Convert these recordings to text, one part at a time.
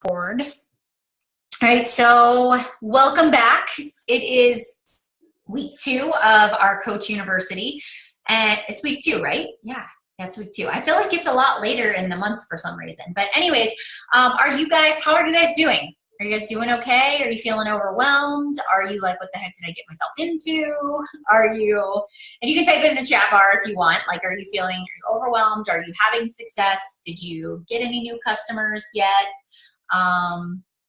Board. All right, so welcome back. It is week 2 of our Coach University, and it's week 2, right? Yeah, that's week 2. I feel like it's a lot later in the month for some reason. But anyways, how are you guys doing? Are you guys doing okay? Are you feeling overwhelmed? Are you like, what the heck did I get myself into? And you can type it in the chat bar if you want, like, are you feeling overwhelmed? Are you having success? Did you get any new customers yet?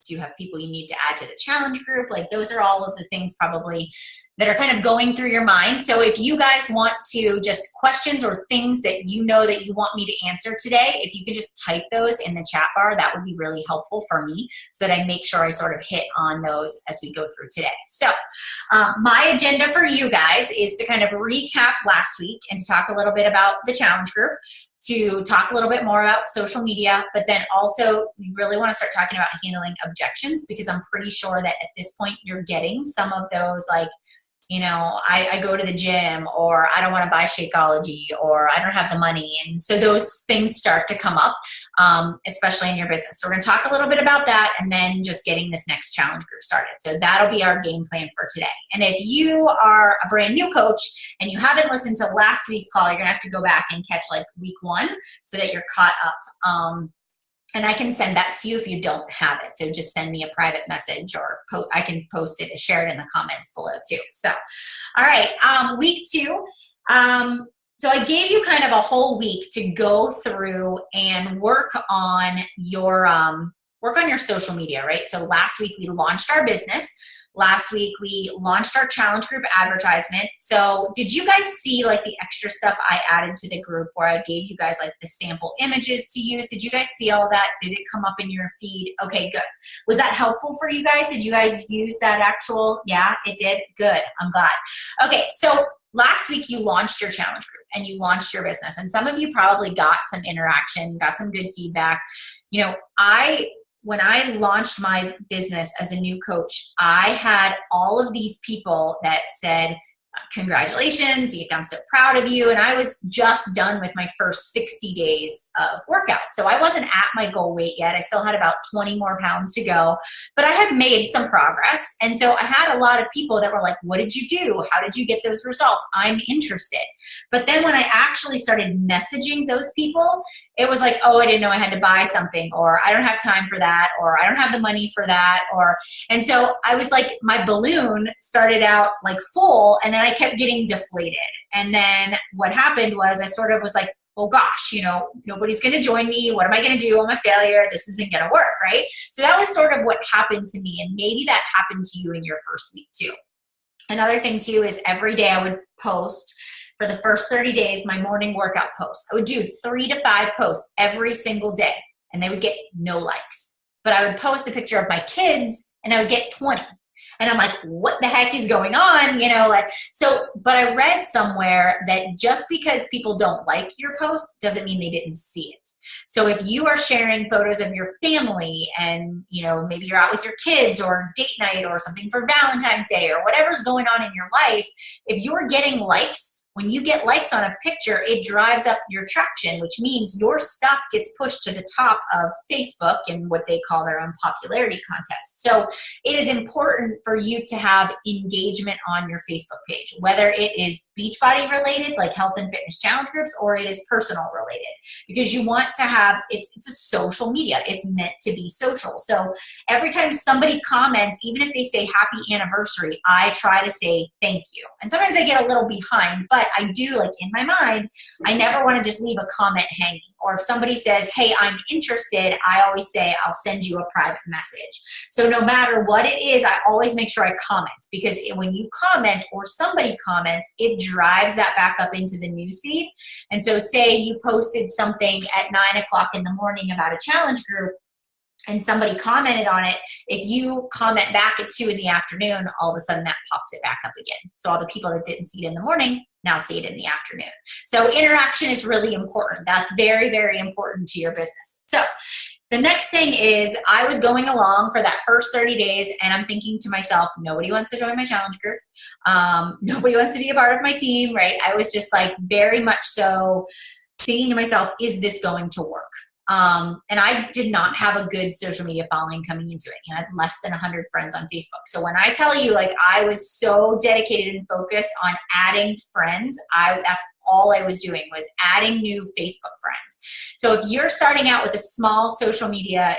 Do you have people you need to add to the challenge group? Like, those are all of the things probably that are kind of going through your mind. So if you guys want to just questions or things that you know that you want me to answer today, if you could just type those in the chat bar, that would be really helpful for me so that I make sure I sort of hit on those as we go through today. So my agenda for you guys is to kind of recap last week and to talk a little bit about the challenge group, to talk a little bit more about social media, but then also we really want to start talking about handling objections, because I'm pretty sure that at this point you're getting some of those, like, you know, I go to the gym, or I don't want to buy Shakeology, or I don't have the money. And so those things start to come up, especially in your business. So we're going to talk a little bit about that, and then just getting this next challenge group started. So that'll be our game plan for today. And if you are a brand new coach and you haven't listened to last week's call, you're going to have to go back and catch like week 1 so that you're caught up. And I can send that to you if you don't have it. So just send me a private message, or I can post it and share it in the comments below too. So, all right, week 2. So I gave you kind of a whole week to go through and work on your social media, right? So last week we launched our business. Last week we launched our challenge group advertisement. So did you guys see like the extra stuff I added to the group, where I gave you guys like the sample images to use? Did you guys see all that? Did it come up in your feed? Okay, good. Was that helpful for you guys? Did you guys use that actual? Yeah, it did. Good. I'm glad. Okay, so last week you launched your challenge group and you launched your business, and some of you probably got some interaction, got some good feedback. You know, when I launched my business as a new coach, I had all of these people that said, congratulations, I'm so proud of you. And I was just done with my first 60 days of workout. So I wasn't at my goal weight yet. I still had about 20 more pounds to go, but I had made some progress. And so I had a lot of people that were like, what did you do? How did you get those results? I'm interested. But then when I actually started messaging those people, it was like, oh, I didn't know I had to buy something, or I don't have time for that, or I don't have the money for that, and so I was like, my balloon started out like full, and then I kept getting deflated. And then what happened was I sort of was like, oh gosh, you know, nobody's going to join me. What am I going to do? I'm a failure. This isn't going to work, right? So that was sort of what happened to me, and maybe that happened to you in your first week too. Another thing too is every day I would post. For the first 30 days, my morning workout posts, I would do 3 to 5 posts every single day, and they would get no likes. But I would post a picture of my kids, and I would get 20. And I'm like, what the heck is going on? You know, like, so, but I read somewhere that just because people don't like your post doesn't mean they didn't see it. So if you are sharing photos of your family, and, you know, maybe you're out with your kids, or date night, or something for Valentine's Day, or whatever's going on in your life, if you're getting likes, when you get likes on a picture, it drives up your traction, which means your stuff gets pushed to the top of Facebook in what they call their own popularity contest. So it is important for you to have engagement on your Facebook page, whether it is Beachbody related, like health and fitness challenge groups, or it is personal related, because you want to have, it's a social media. It's meant to be social. So every time somebody comments, even if they say happy anniversary, I try to say thank you. And sometimes I get a little behind, but I do, like, in my mind, I never want to just leave a comment hanging. Or if somebody says, hey, I'm interested, I always say, I'll send you a private message. So no matter what it is, I always make sure I comment, because when you comment or somebody comments, it drives that back up into the newsfeed. And so say you posted something at 9 o'clock in the morning about a challenge group, and somebody commented on it, if you comment back at 2 in the afternoon, all of a sudden that pops it back up again. So all the people that didn't see it in the morning now see it in the afternoon. So interaction is really important. That's very, very important to your business. So the next thing is, I was going along for that first 30 days, and I'm thinking to myself, nobody wants to join my challenge group. Nobody wants to be a part of my team, right? I was just like very much so thinking to myself, is this going to work? And I did not have a good social media following coming into it. I had less than 100 friends on Facebook. So when I tell you, like, I was so dedicated and focused on adding friends, that's all I was doing, was adding new Facebook friends. So if you're starting out with a small social media,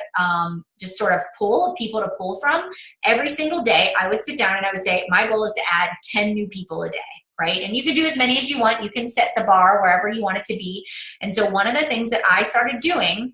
just sort of pool of people to pull from, every single day I would sit down and I would say, my goal is to add 10 new people a day. Right? And you can do as many as you want. You can set the bar wherever you want it to be. And so one of the things that I started doing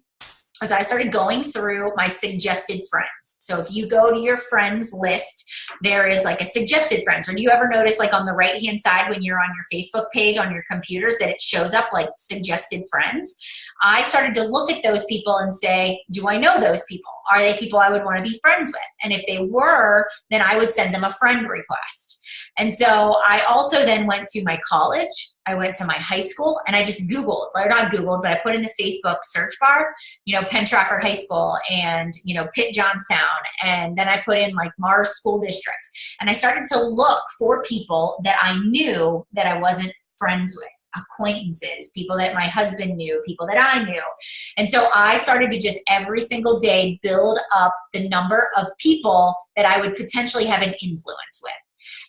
is I started going through my suggested friends. So if you go to your friends list, there is like a suggested friends. Or do you ever notice, like, on the right-hand side when you're on your Facebook page on your computers, that it shows up like suggested friends? I started to look at those people and say, do I know those people? Are they people I would want to be friends with? And if they were, then I would send them a friend request. And so I also then went to my college, I went to my high school, and I just Googled, or not Googled, but I put in the Facebook search bar, Penn Trafford High School and, Pitt Johnstown. And then I put in like Mars School District. And I started to look for people that I knew that I wasn't friends with, acquaintances, people that my husband knew, people that I knew. And so I started to just every single day build up the number of people that I would potentially have an influence with.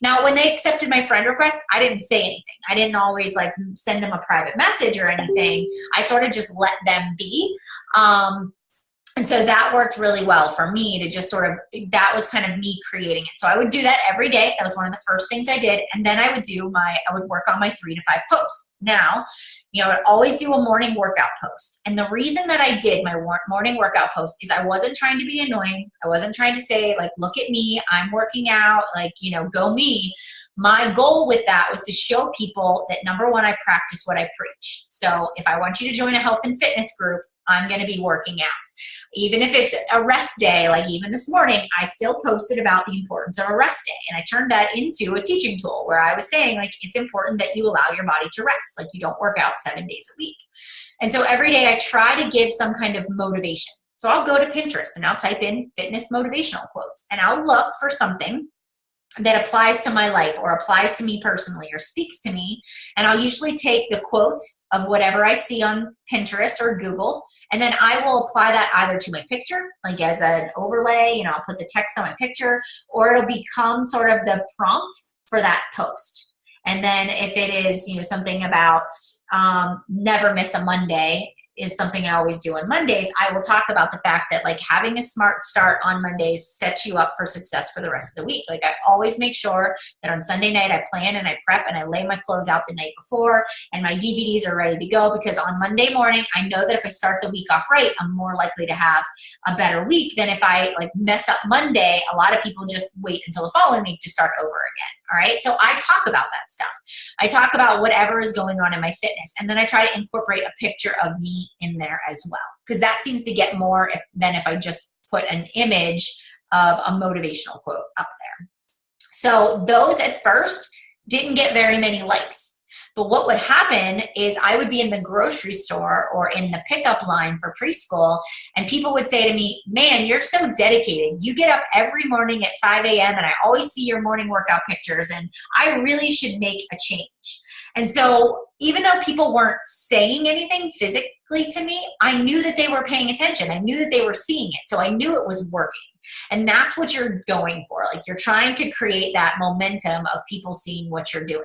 Now, when they accepted my friend request, I didn't say anything. I didn't always like send them a private message or anything. I sort of just let them be. And so that worked really well for me to just sort of, that was kind of me creating it. So I would do that every day. That was one of the first things I did. And then I would work on my 3 to 5 posts. Now, I would always do a morning workout post. And the reason that I did my morning workout post is I wasn't trying to be annoying. I wasn't trying to say, like, look at me, I'm working out, like, go me. My goal with that was to show people that, number one, I practice what I preach. So if I want you to join a health and fitness group, I'm going to be working out. Even if it's a rest day, like even this morning, I still posted about the importance of a rest day. And I turned that into a teaching tool where I was saying, like, it's important that you allow your body to rest. Like, you don't work out 7 days a week. And so every day I try to give some kind of motivation. So I'll go to Pinterest and I'll type in fitness motivational quotes, and I'll look for something that applies to my life or applies to me personally or speaks to me. And I'll usually take the quote of whatever I see on Pinterest or Google, and then I will apply that either to my picture, like as an overlay, I'll put the text on my picture, or it'll become sort of the prompt for that post. And then if it is, something about never miss a Monday, is something I always do on Mondays, I will talk about the fact that, like, having a smart start on Mondays sets you up for success for the rest of the week. Like, I always make sure that on Sunday night I plan and I prep and I lay my clothes out the night before and my DVDs are ready to go, because on Monday morning, I know that if I start the week off right, I'm more likely to have a better week than if I mess up Monday. A lot of people just wait until the following week to start over again. All right. So I talk about that stuff. I talk about whatever is going on in my fitness. And then I try to incorporate a picture of me in there as well, because that seems to get more than if I just put an image of a motivational quote up there. So those at first didn't get very many likes. But what would happen is I would be in the grocery store or in the pickup line for preschool, and people would say to me, man, you're so dedicated. You get up every morning at 5 a.m. and I always see your morning workout pictures, and I really should make a change. And so even though people weren't saying anything physically to me, I knew that they were paying attention. I knew that they were seeing it. So I knew it was working. And that's what you're going for. Like, you're trying to create that momentum of people seeing what you're doing.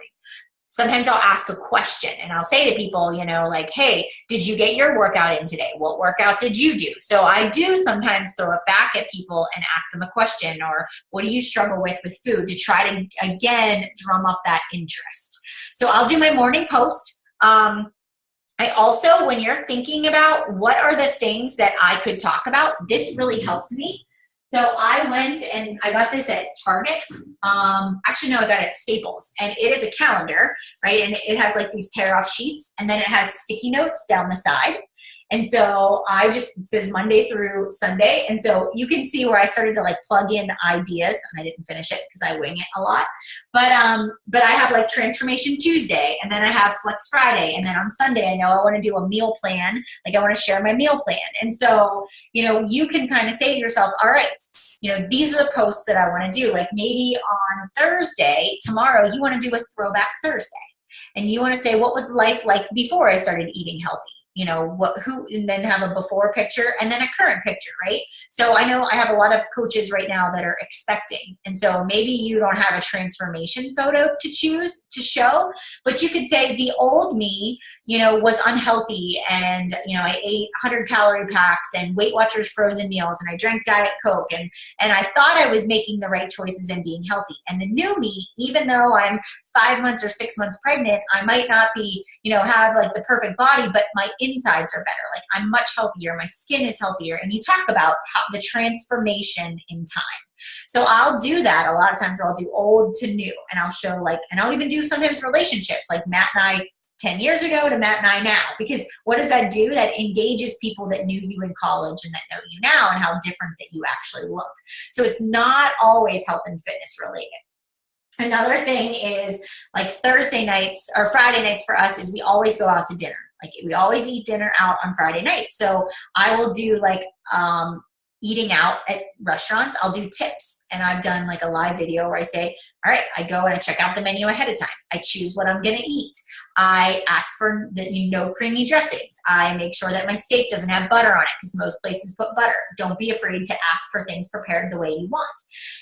Sometimes I'll ask a question and I'll say to people, like, hey, did you get your workout in today? What workout did you do? So I do sometimes throw it back at people and ask them a question, or what do you struggle with food, to try to, again, drum up that interest. So I'll do my morning post. I also, when you're thinking about what are the things that I could talk about, this really helped me. So I went and I got this at Target. Actually, no, I got it at Staples. And it is a calendar, right? And it has like these tear-off sheets, and then it has sticky notes down the side. And so it says Monday through Sunday. And so you can see where I started to plug in ideas, and I didn't finish it because I wing it a lot. But I have Transformation Tuesday, and then I have Flex Friday. And then on Sunday, I know I want to do a meal plan. I want to share my meal plan. And so, you can kind of say to yourself, all right, these are the posts that I want to do. Maybe on Thursday, tomorrow, you want to do a throwback Thursday. And you want to say, what was life like before I started eating healthy? and then have a before picture and then a current picture, right? So I know I have a lot of coaches right now that are expecting. And so maybe you don't have a transformation photo to choose to show, but you could say the old me, was unhealthy and, I ate 100-calorie packs and Weight Watchers frozen meals and I drank Diet Coke and I thought I was making the right choices and being healthy. And the new me, even though I'm 5 months or 6 months pregnant, I might not be, have like the perfect body, but my insides are better. Like I'm much healthier. My skin is healthier. And you talk about how the transformation in time. So I'll do that a lot of times where I'll do old to new and I'll show and I'll even do sometimes relationships like Matt and I 10 years ago to Matt and I now, because what does that do? That engages people that knew you in college and that know you now and how different that you actually look. So it's not always health and fitness related. Another thing is like Thursday nights or Friday nights for us is we always go out to dinner. Like we always eat dinner out on Friday night. So I will do eating out at restaurants. I'll do tips. And I've done like a live video where I say, all right, I go and I check out the menu ahead of time. I choose what I'm going to eat. I ask for no creamy dressings. I make sure that my steak doesn't have butter on it because most places put butter. Don't be afraid to ask for things prepared the way you want.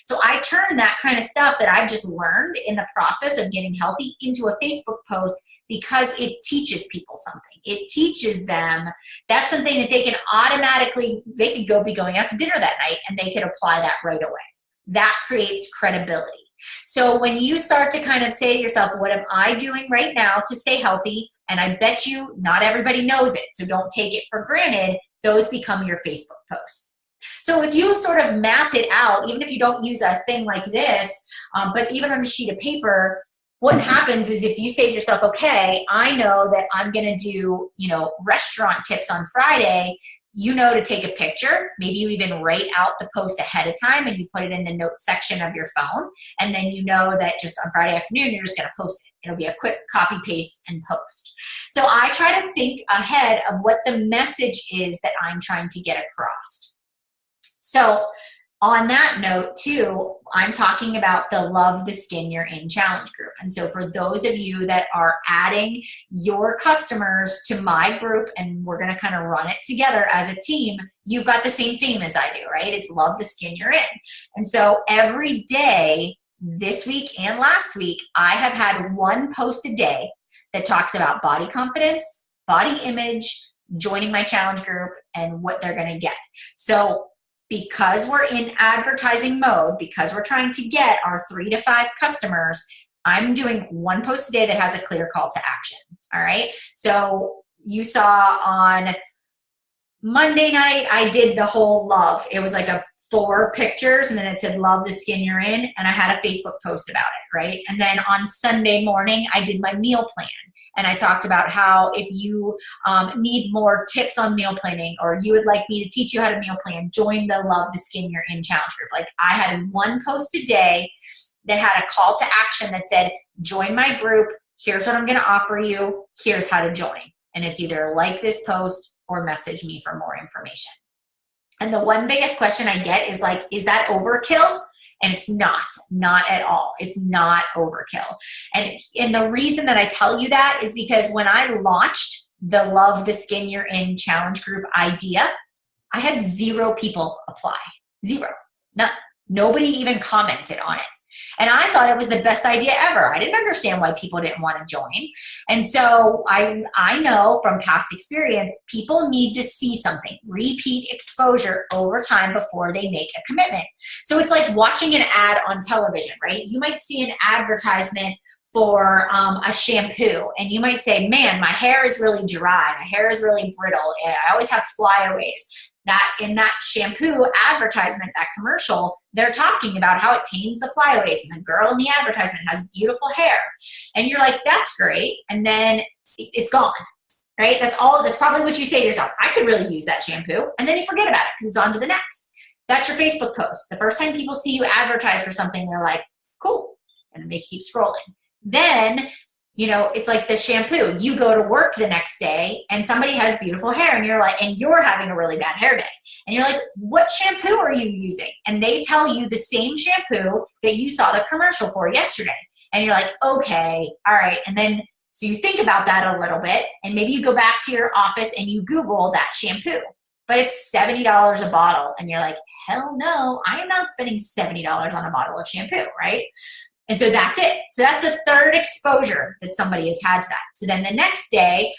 So I turn that kind of stuff that I've just learned in the process of getting healthy into a Facebook post because it teaches people something. It teaches them that's something that they can they could be going out to dinner that night and they could apply that right away. That creates credibility. So when you start to kind of say to yourself, what am I doing right now to stay healthy? And I bet you not everybody knows it, so don't take it for granted. Those become your Facebook posts. So if you sort of map it out, even if you don't use a thing like this, but even on a sheet of paper, what happens is if you say to yourself, okay, I know that I'm going to do, restaurant tips on Friday, to take a picture. Maybe you even write out the post ahead of time and you put it in the note section of your phone. And then that just on Friday afternoon, you're just going to post it. It'll be a quick copy, paste, and post. So I try to think ahead of what the message is that I'm trying to get across. So on that note too, I'm talking about the Love the Skin You're In challenge group. And so for those of you that are adding your customers to my group and we're going to kind of run it together as a team, you've got the same theme as I do, right? It's Love the Skin You're In. And so every day this week and last week, I have had one post a day that talks about body confidence, body image, joining my challenge group, and what they're going to get. So because we're in advertising mode, because we're trying to get our 3 to 5 customers, I'm doing one post a day that has a clear call to action. All right. So you saw on Monday night, I did the whole love. It was like 4 pictures and then it said, Love the Skin You're In. And I had a Facebook post about it. Right. And then on Sunday morning, I did my meal plan. And I talked about how if you need more tips on meal planning or you would like me to teach you how to meal plan, join the Love the Skin You're In challenge group. Like I had one post a day that had a call to action that said, join my group. Here's what I'm going to offer you. Here's how to join. And it's either like this post or message me for more information. And the one biggest question I get is like, is that overkill? And it's not at all. It's not overkill. And the reason that I tell you that is because when I launched the Love the Skin You're In challenge group idea, I had 0 people apply. 0. None. Nobody even commented on it. And I thought it was the best idea ever. I didn't understand why people didn't want to join. And so I know from past experience, people need to see something, repeat exposure over time before they make a commitment. So it's like watching an ad on television, right? You might see an advertisement for a shampoo and you might say, man, my hair is really dry. My hair is really brittle. And I always have flyaways. That in that shampoo advertisement, that commercial, they're talking about how it tames the flyaways and the girl in the advertisement has beautiful hair. And you're like, that's great. And then it's gone, right? That's probably what you say to yourself. I could really use that shampoo. And then you forget about it because it's on to the next. That's your Facebook post. The first time people see you advertise for something, they're like, cool. And then they keep scrolling. Then it's like the shampoo. You go to work the next day and somebody has beautiful hair and you're having a really bad hair day. And you're like, what shampoo are you using? And they tell you the same shampoo that you saw the commercial for yesterday. And you're like, okay, all right. And then So you think about that a little bit, and maybe you go back to your office and you Google that shampoo, but it's $70 a bottle. And you're like, hell no, I am not spending $70 on a bottle of shampoo, right? And so that's it. So that's the third exposure that somebody has had to that. So then the next day,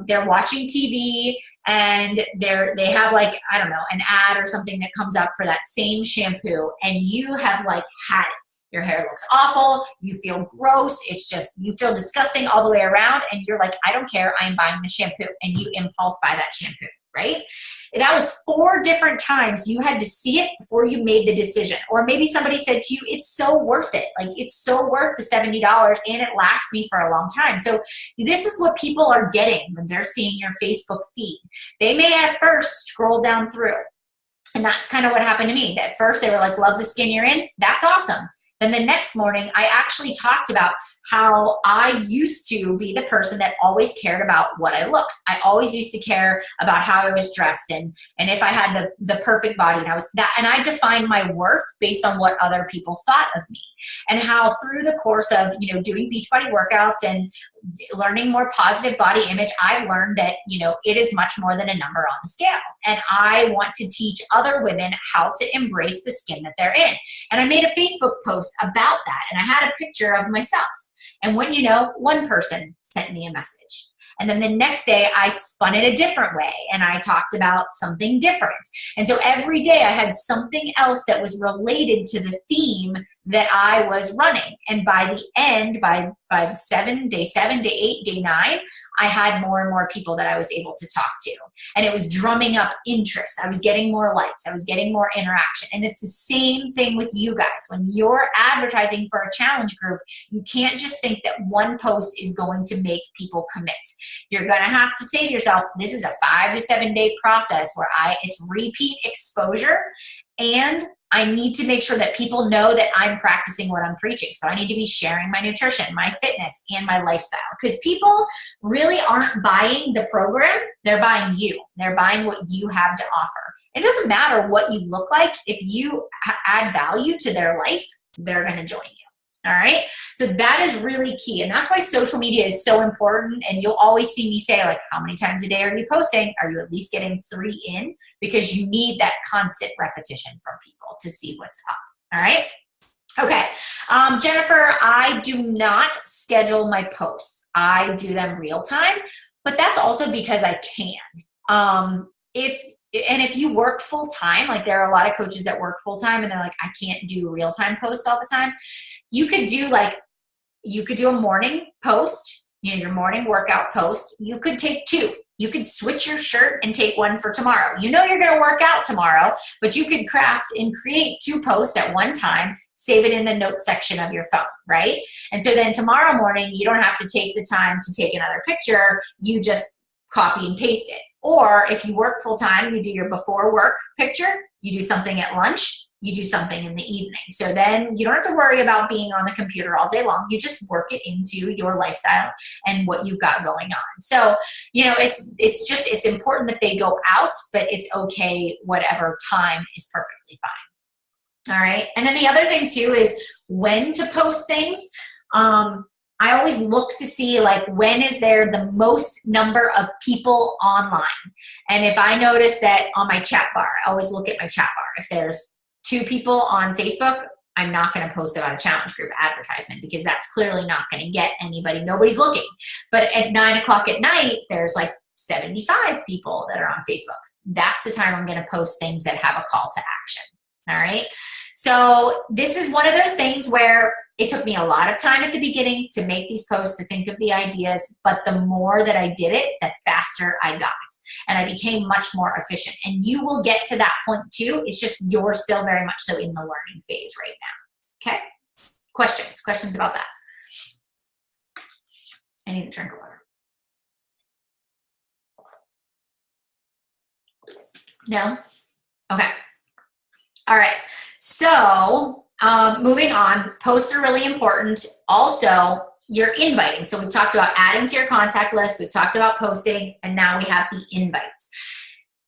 they're watching TV and they have like, I don't know, an ad or something that comes up for that same shampoo, and you have like had it. Your hair looks awful. You feel gross. It's just, you feel disgusting all the way around, and you're like, I don't care. I'm buying the shampoo, and you impulse buy that shampoo, right? And that was 4 different times you had to see it before you made the decision. Or maybe somebody said to you, it's so worth it. Like, it's so worth the $70 and it lasts me for a long time. So this is what people are getting when they're seeing your Facebook feed. They may at first scroll down through. And that's kind of what happened to me. At first they were like, love the skin you're in. That's awesome. Then the next morning, I actually talked about how I used to be the person that always cared about what I looked. I always used to care about how I was dressed and if I had the perfect body. And I defined my worth based on what other people thought of me. And how through the course of, doing Beachbody workouts and learning more positive body image, I've learned that, it is much more than a number on the scale. And I want to teach other women how to embrace the skin that they're in. And I made a Facebook post about that. And I had a picture of myself. And when one person sent me a message. And then the next day I spun it a different way and I talked about something different. And so every day I had something else that was related to the theme that I was running. And by the end, by day 7, day 8, day 9, I had more and more people that I was able to talk to. And it was drumming up interest. I was getting more likes. I was getting more interaction. And it's the same thing with you guys. When you're advertising for a challenge group, you can't just think that one post is going to make people commit. You're going to have to say to yourself, this is a 5 to 7 day process where it's repeat exposure, and I need to make sure that people know that I'm practicing what I'm preaching. So I need to be sharing my nutrition, my fitness, and my lifestyle. Because people really aren't buying the program. They're buying you. They're buying what you have to offer. It doesn't matter what you look like. If you add value to their life, they're going to join you. All right. So that is really key. And that's why social media is so important. And you'll always see me say, like, how many times a day are you posting? Are you at least getting 3 in? Because you need that constant repetition from people to see what's up. All right. Okay. Jennifer, I do not schedule my posts. I do them real time, but that's also because I can. If you work full time, like there are a lot of coaches that work full time and they're like, I can't do real time posts all the time. You could do a morning post, your morning workout post. You could take 2. You could switch your shirt and take 1 for tomorrow. You're going to work out tomorrow, but you could craft and create 2 posts at one time, save it in the notes section of your phone, right? And so then tomorrow morning, you don't have to take the time to take another picture. You just copy and paste it. Or if you work full time, you do your before work picture, you do something at lunch, you do something in the evening. So then you don't have to worry about being on the computer all day long. You just work it into your lifestyle and what you've got going on. So, it's important that they go out, but it's okay. Whatever time is perfectly fine. All right. And then the other thing too is when to post things. I always look to see, like, when is there the most number of people online? And if I notice that on my chat bar, I always look at my chat bar. If there's 2 people on Facebook, I'm not going to post about a challenge group advertisement because that's clearly not going to get anybody. Nobody's looking. But at 9 o'clock at night, there's like 75 people that are on Facebook. That's the time I'm going to post things that have a call to action. All right. So this is one of those things where it took me a lot of time at the beginning to make these posts, to think of the ideas, but the more that I did it, the faster I got. And I became much more efficient. And you will get to that point too. It's just you're still very much so in the learning phase right now. Okay? Questions about that? I need a drink of water. No? Okay. All right. So moving on, posts are really important. Also, you're inviting. So we talked about adding to your contact list. We've talked about posting, and now we have the invites.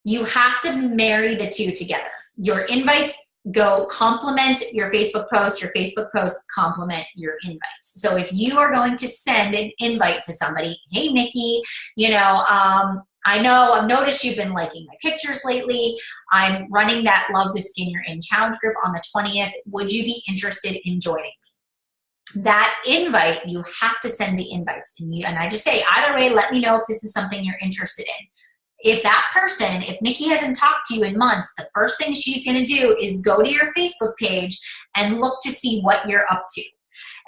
You have to marry the 2 together. Your invites go complement your Facebook posts complement your invites. So if you are going to send an invite to somebody, hey, Nikki, I've noticed you've been liking my pictures lately. I'm running that Love the Skin You're In challenge group on the 20th. Would you be interested in joining me? That invite, you have to send the invites. And I just say, either way, let me know if this is something you're interested in. If that person, if Nikki hasn't talked to you in months, the first thing she's going to do is go to your Facebook page and look to see what you're up to.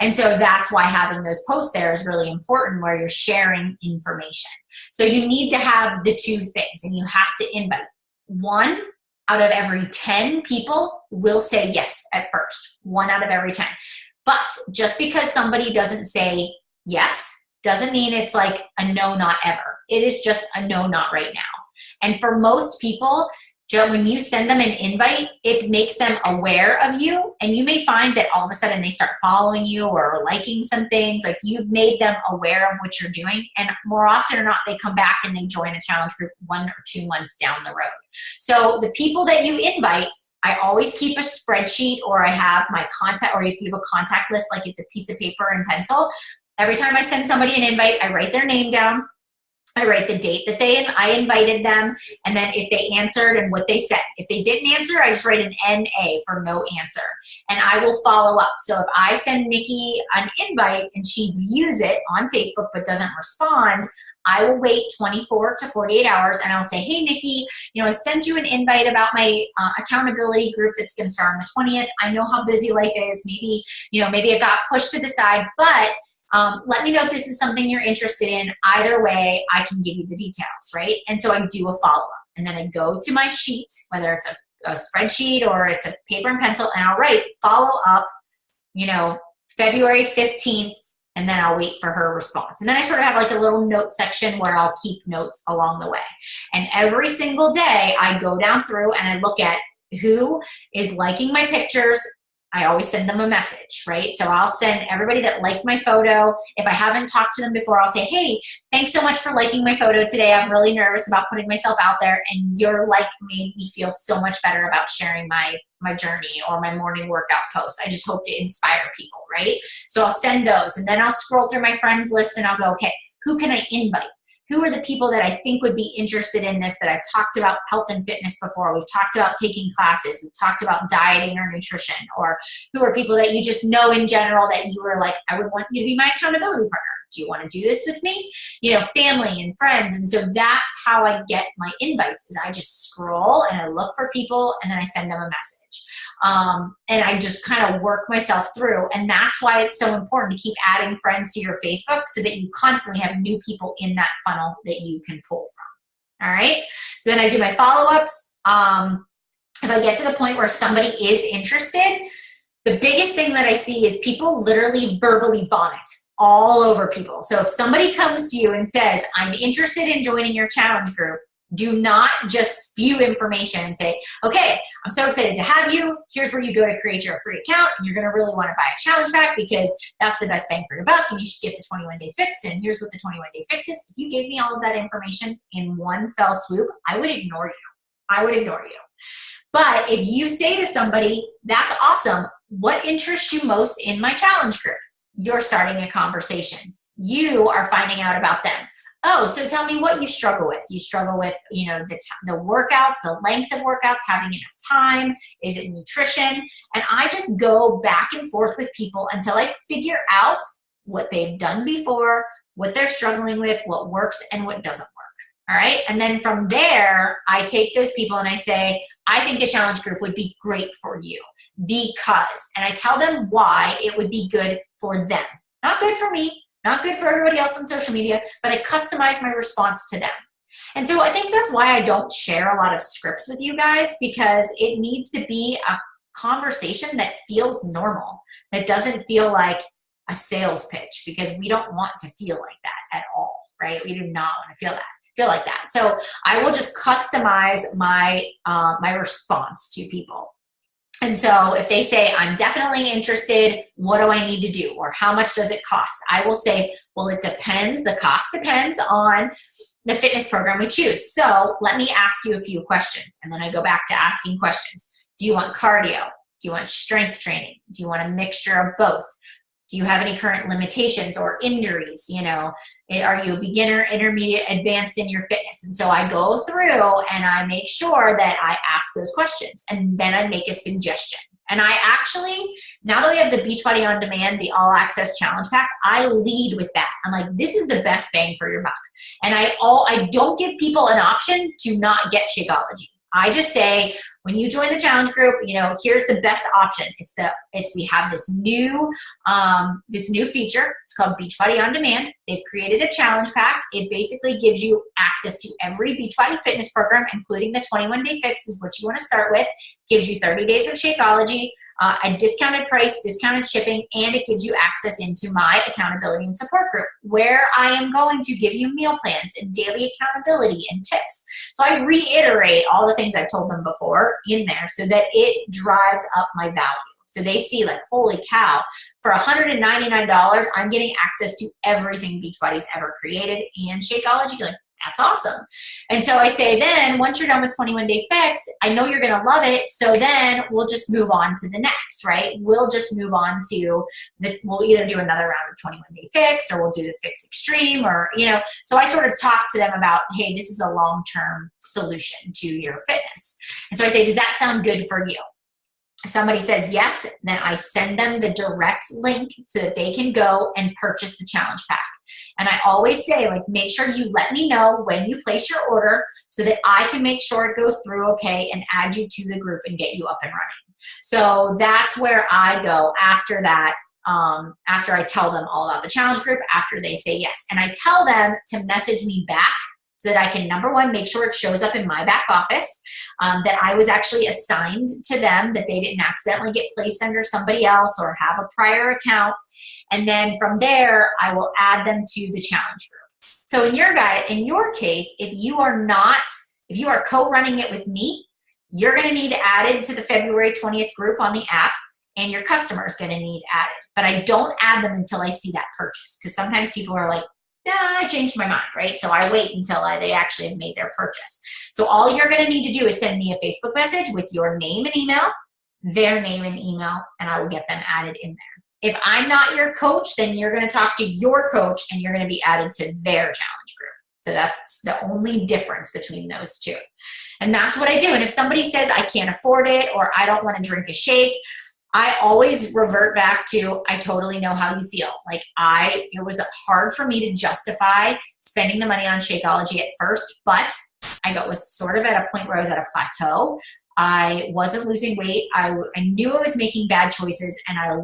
And so that's why having those posts there is really important, where you're sharing information. So you need to have the two things, and you have to invite. 1 out of every 10 people will say yes at first. 1 out of every 10. But just because somebody doesn't say yes doesn't mean it's like a no, not ever. It is just a no, not right now. And for most people, when you send them an invite, it makes them aware of you, and you may find that all of a sudden they start following you or liking some things. Like, you've made them aware of what you're doing, and more often or not, they come back and they join a challenge group 1 or 2 months down the road. So the people that you invite, I always keep a spreadsheet, or I have my contact, or if you have a contact list, like it's a piece of paper and pencil. Every time I send somebody an invite, I write their name down. I write the date that I invited them, and then if they answered and what they said. If they didn't answer, I just write an NA for no answer, and I will follow up. So if I send Nikki an invite and she views it on Facebook but doesn't respond, I will wait 24 to 48 hours, and I'll say, hey, Nikki, I sent you an invite about my accountability group that's going to start on the 20th. I know how busy life is. Maybe it got pushed to the side, but let me know if this is something you're interested in. Either way, I can give you the details, right? And so I do a follow-up. And then I go to my sheet, whether it's a spreadsheet or it's a paper and pencil, and I'll write follow-up, February 15th, and then I'll wait for her response. And then I sort of have like a little note section where I'll keep notes along the way. And every single day, I go down through and I look at who is liking my pictures. I always send them a message, right? So I'll send everybody that liked my photo. If I haven't talked to them before, I'll say, hey, thanks so much for liking my photo today. I'm really nervous about putting myself out there, and your like made me feel so much better about sharing my journey or my morning workout post. I just hope to inspire people, right? So I'll send those, and then I'll scroll through my friends list and I'll go, okay, who can I invite? Who are the people that I think would be interested in this, that I've talked about health and fitness before? We've talked about taking classes. We've talked about dieting or nutrition. Or who are people that you just know in general that you were like, I would want you to be my accountability partner. Do you want to do this with me? Family and friends. And so that's how I get my invites, is I just scroll and I look for people and then I send them a message. And I just kind of work myself through. And that's why it's so important to keep adding friends to your Facebook, so that you constantly have new people in that funnel that you can pull from. All right. So then I do my follow-ups. If I get to the point where somebody is interested, the biggest thing that I see is people literally verbally vomit all over people. So if somebody comes to you and says, I'm interested in joining your challenge group, do not just spew information and say, okay, I'm so excited to have you. Here's where you go to create your free account. And you're going to really want to buy a challenge pack because that's the best bang for your buck. And you should get the 21-day fix. And here's what the 21-day fix is. If you gave me all of that information in one fell swoop, I would ignore you. But if you say to somebody, that's awesome, what interests you most in my challenge group? You're starting a conversation. You are finding out about them. Oh, so tell me what you struggle with. You struggle with, the workouts, the length of workouts, having enough time. Is it nutrition? And I just go back and forth with people until I figure out what they've done before, what they're struggling with, what works and what doesn't work. All right. And then from there, I take those people and I say, I think a challenge group would be great for you because, and I tell them why it would be good for them. Not good for me. Not good for everybody else on social media, but I customize my response to them. And so I think that's why I don't share a lot of scripts with you guys, because it needs to be a conversation that feels normal, that doesn't feel like a sales pitch, because we don't want to feel like that at all, right? We do not want to feel like that. So I will just customize my response to people. And so if they say, I'm definitely interested, what do I need to do? Or how much does it cost? I will say, well, it depends. The cost depends on the fitness program we choose. So let me ask you a few questions. And then I go back to asking questions. Do you want cardio? Do you want strength training? Do you want a mixture of both? Do you have any current limitations or injuries? You know, are you a beginner, intermediate, advanced in your fitness? And so I go through and I make sure that I ask those questions, and then I make a suggestion. And I actually, now that we have the Beachbody On Demand, the All Access Challenge Pack, I lead with that. I'm like, this is the best bang for your buck. And I don't give people an option to not get Shakeology. I just say, when you join the challenge group, you know, here's the best option. We have this new feature. It's called Beachbody On Demand. They've created a challenge pack. It basically gives you access to every Beachbody fitness program, including the 21-day fix is what you want to start with. Gives you 30 days of Shakeology, a discounted price, discounted shipping, and it gives you access into my accountability and support group, where I am going to give you meal plans and daily accountability and tips. So I reiterate all the things I've told them before in there so that it drives up my value. So they see, like, holy cow, for $199, I'm getting access to everything Beachbody's ever created and Shakeology. Like, that's awesome. And so I say, then once you're done with 21-day fix, I know you're going to love it. So then we'll just move on to the next, right? We'll just move on to we'll either do another round of 21-day fix, or we'll do the fix extreme, or, you know, so I sort of talk to them about, hey, this is a long-term solution to your fitness. And so I say, does that sound good for you? If somebody says yes, then I send them the direct link so that they can go and purchase the challenge pack. And I always say, like, make sure you let me know when you place your order so that I can make sure it goes through okay and add you to the group and get you up and running. So that's where I go after that, after I tell them all about the challenge group, after they say yes. And I tell them to message me back so that I can, number one, make sure it shows up in my back office, that I was actually assigned to them, that they didn't accidentally get placed under somebody else or have a prior account. And then from there, I will add them to the challenge group. So in your case, if you are co-running it with me, you're going to need added to the February 20th group on the app, and your customer is going to need added. But I don't add them until I see that purchase, because sometimes people are like, yeah, I changed my mind, right? So I wait until they actually have made their purchase. So all you're going to need to do is send me a Facebook message with your name and email, their name and email, and I will get them added in there. If I'm not your coach, then you're going to talk to your coach and you're going to be added to their challenge group. So that's the only difference between those two. And that's what I do. And if somebody says I can't afford it, or I don't want to drink a shake, I always revert back to, I totally know how you feel. Like, it was hard for me to justify spending the money on Shakeology at first, but I was sort of at a point where I was at a plateau. I wasn't losing weight. I knew I was making bad choices, and I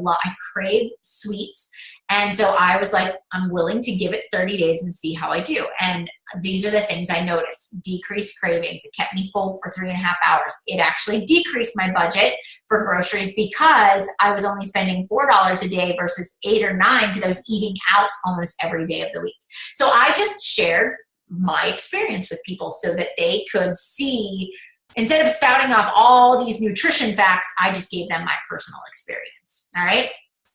crave sweets. And so I was like, I'm willing to give it 30 days and see how I do. And these are the things I noticed. Decreased cravings. It kept me full for 3.5 hours. It actually decreased my budget for groceries because I was only spending $4 a day versus $8 or $9 because I was eating out almost every day of the week. So I just shared my experience with people so that they could see, instead of spouting off all these nutrition facts, I just gave them my personal experience. All right.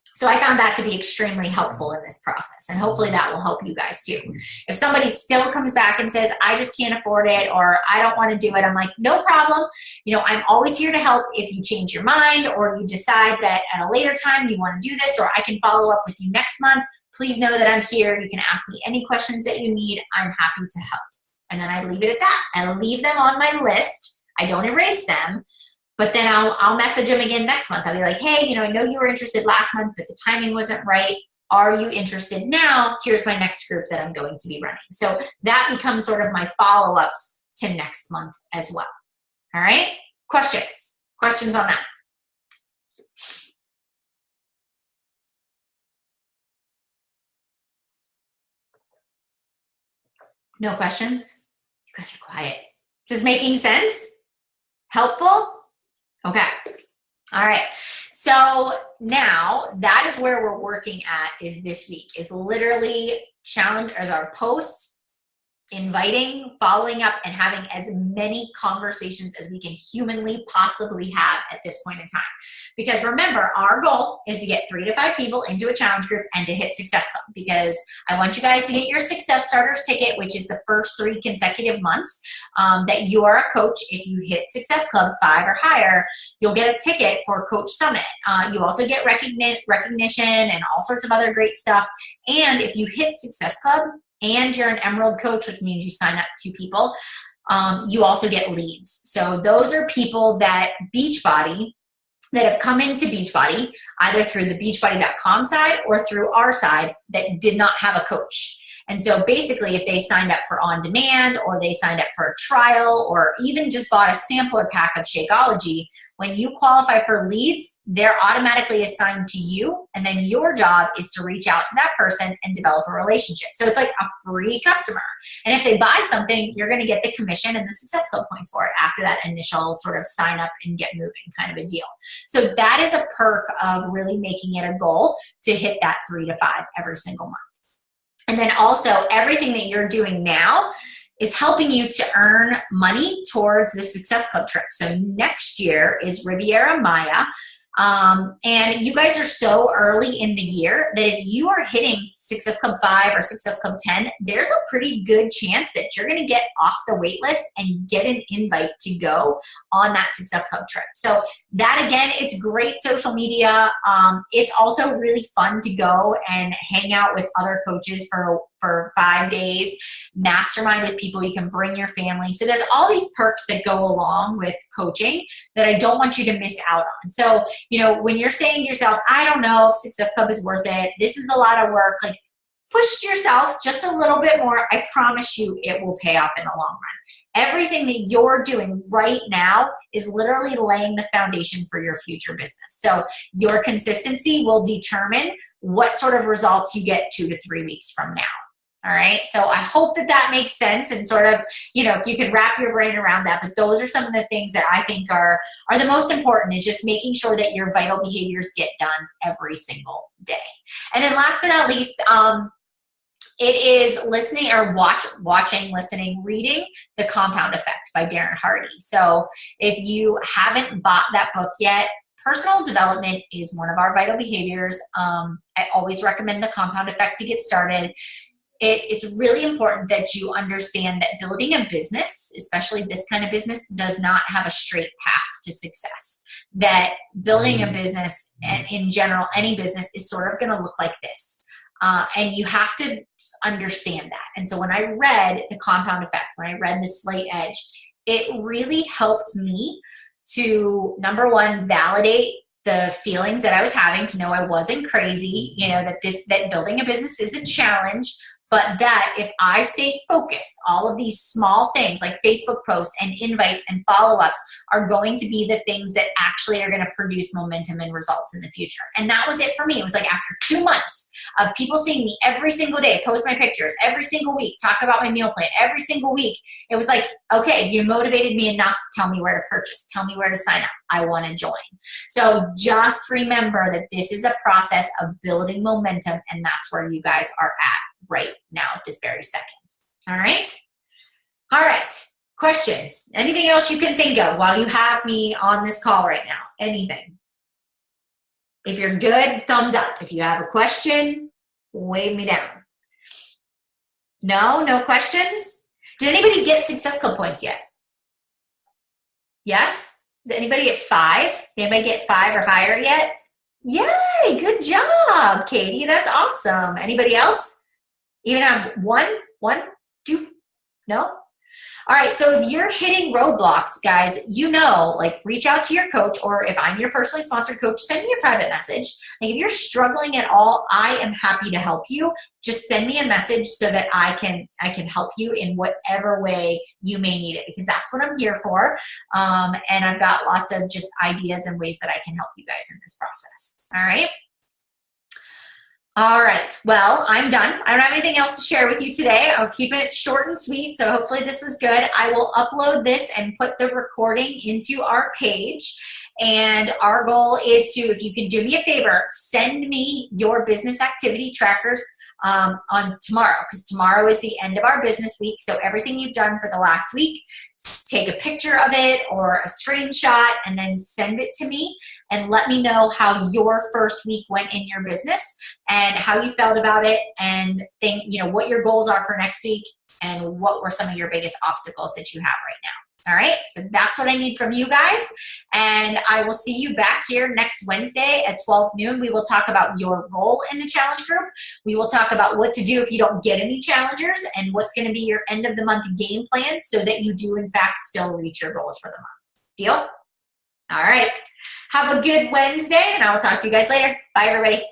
So I found that to be extremely helpful in this process, and hopefully that will help you guys too. If somebody still comes back and says, I just can't afford it, or I don't want to do it, I'm like, no problem. You know, I'm always here to help if you change your mind or you decide that at a later time you want to do this, or I can follow up with you next month. Please know that I'm here. You can ask me any questions that you need. I'm happy to help. And then I leave it at that. I leave them on my list. I don't erase them. But then I'll message them again next month. I'll be like, hey, you know, I know you were interested last month, but the timing wasn't right. Are you interested now? Here's my next group that I'm going to be running. So that becomes sort of my follow-ups to next month as well. All right? Questions? Questions on that? No questions? You guys are quiet. Is this making sense? Helpful? Okay. All right. So now that is where we're working at, is this week, is literally challenge as our post inviting, following up, and having as many conversations as we can humanly possibly have at this point in time. Because remember, our goal is to get 3 to 5 people into a challenge group and to hit Success Club, because I want you guys to get your Success Starters ticket, which is the first 3 consecutive months that you are a coach. If you hit Success Club 5 or higher, you'll get a ticket for Coach Summit. You also get recognition and all sorts of other great stuff. And if you hit Success Club, and you're an Emerald coach, which means you sign up 2 people, you also get leads. So those are people that Beachbody, that have come into Beachbody either through the beachbody.com side or through our side, that did not have a coach. And so basically, if they signed up for on demand, or they signed up for a trial, or even just bought a sampler pack of Shakeology, when you qualify for leads, they're automatically assigned to you. And then your job is to reach out to that person and develop a relationship. So it's like a free customer. And if they buy something, you're going to get the commission and the Success Club points for it after that initial sort of sign up and get moving kind of a deal. So that is a perk of really making it a goal to hit that 3 to 5 every single month. And then also, everything that you're doing now is helping you to earn money towards the Success Club trip. So next year is Riviera Maya. And you guys are so early in the year that if you are hitting Success Club 5 or Success Club 10, there's a pretty good chance that you're going to get off the wait list and get an invite to go on that Success Club trip. So that, again, it's great social media. It's also really fun to go and hang out with other coaches for 5 days, mastermind with people. You can bring your family. So there's all these perks that go along with coaching that I don't want you to miss out on. So, you know, when you're saying to yourself, I don't know if Success Club is worth it, this is a lot of work, like, push yourself just a little bit more. I promise you it will pay off in the long run. Everything that you're doing right now is literally laying the foundation for your future business. So your consistency will determine what sort of results you get 2 to 3 weeks from now. All right. So I hope that that makes sense, and sort of, you know, you can wrap your brain around that. But those are some of the things that I think are the most important, is just making sure that your vital behaviors get done every single day. And then last but not least, it is listening or watching, listening, reading The Compound Effect by Darren Hardy. So if you haven't bought that book yet, personal development is one of our vital behaviors. I always recommend The Compound Effect to get started. It's really important that you understand that building a business, especially this kind of business, does not have a straight path to success. That building a business, and in general, any business, is sort of going to look like this. And you have to understand that. And so when I read The Compound Effect, when I read The Slate Edge, it really helped me to, number one, validate the feelings that I was having, to know I wasn't crazy, you know, that building a business is a challenge, but that if I stay focused, all of these small things like Facebook posts and invites and follow-ups are going to be the things that actually are going to produce momentum and results in the future. And that was it for me. It was like after 2 months of people seeing me every single day, post my pictures every single week, talk about my meal plan every single week, it was like, okay, you motivated me enough to tell me where to purchase, tell me where to sign up. I want to join. So just remember that this is a process of building momentum, and that's where you guys are at right now at this very second. All right? All right. Questions? Anything else you can think of while you have me on this call right now? Anything? If you're good, thumbs up. If you have a question, wave me down. No questions? Did anybody get Success Club points yet? Yes? Is anybody at 5? Did anybody get 5 or higher yet? Yay, good job, Katie. That's awesome. Anybody else? Even have 1, 2? No? All right, so if you're hitting roadblocks, guys, you know, like, reach out to your coach, or if I'm your personally sponsored coach, send me a private message. Like, if you're struggling at all, I am happy to help you. Just send me a message so that I can help you in whatever way you may need it, because that's what I'm here for. And I've got lots of just ideas and ways that I can help you guys in this process. All right? All right, well, I'm done. I don't have anything else to share with you today. I'll keep it short and sweet, so hopefully this was good. I will upload this and put the recording into our page. And our goal is to, if you can do me a favor, send me your business activity trackers on tomorrow, because tomorrow is the end of our business week. So everything you've done for the last week, take a picture of it or a screenshot and then send it to me and let me know how your first week went in your business and how you felt about it, and think, what your goals are for next week and what were some of your biggest obstacles that you have right now. All right, so that's what I need from you guys. And I will see you back here next Wednesday at 12 noon. We will talk about your role in the challenge group. We will talk about what to do if you don't get any challengers and what's going to be your end of the month game plan so that you do, in fact, still reach your goals for the month. Deal? All right. Have a good Wednesday, and I will talk to you guys later. Bye, everybody.